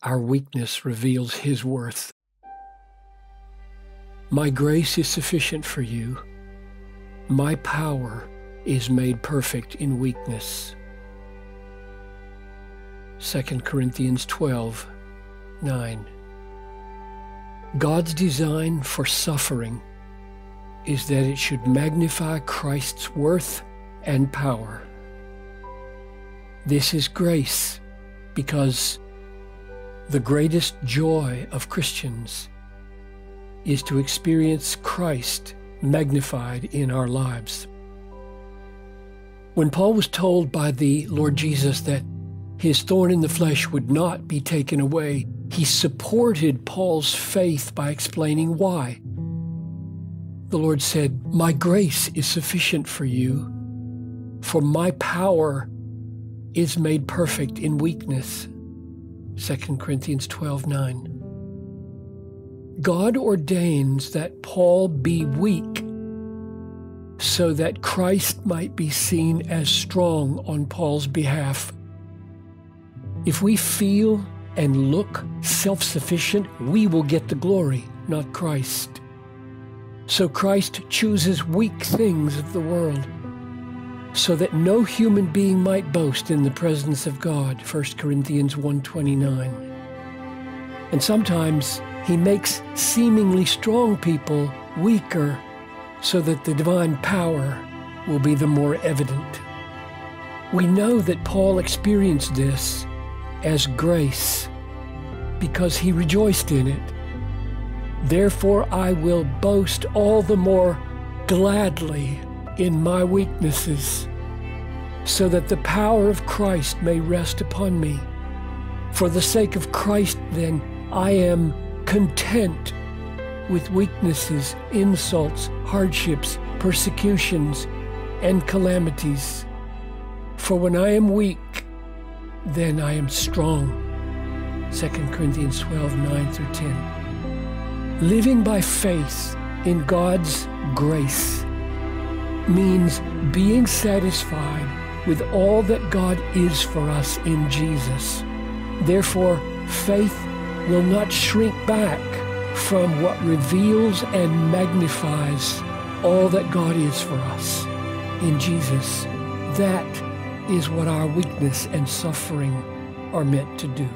Our weakness reveals His worth. My grace is sufficient for you. My power is made perfect in weakness. 2 Corinthians 12:9. God's design for suffering is that it should magnify Christ's worth and power. This is grace, because the greatest joy of Christians is to experience Christ magnified in our lives. When Paul was told by the Lord Jesus that his thorn in the flesh would not be taken away, he supported Paul's faith by explaining why. The Lord said, "My grace is sufficient for you, for my power is made perfect in weakness." 2 Corinthians 12:9. God ordains that Paul be weak so that Christ might be seen as strong on Paul's behalf. If we feel and look self-sufficient, we will get the glory, not Christ. So Christ chooses weak things of the world so that no human being might boast in the presence of God, 1 Corinthians 1:29. And sometimes He makes seemingly strong people weaker so that the divine power will be the more evident. We know that Paul experienced this as grace because he rejoiced in it. Therefore I will boast all the more gladly in my weaknesses, so that the power of Christ may rest upon me. For the sake of Christ, then, I am content with weaknesses, insults, hardships, persecutions, and calamities. For when I am weak, then I am strong. 2 Corinthians 12:9-10. Living by faith in God's grace means being satisfied with all that God is for us in Jesus. Therefore, faith will not shrink back from what reveals and magnifies all that God is for us in Jesus. That is what our weakness and suffering are meant to do.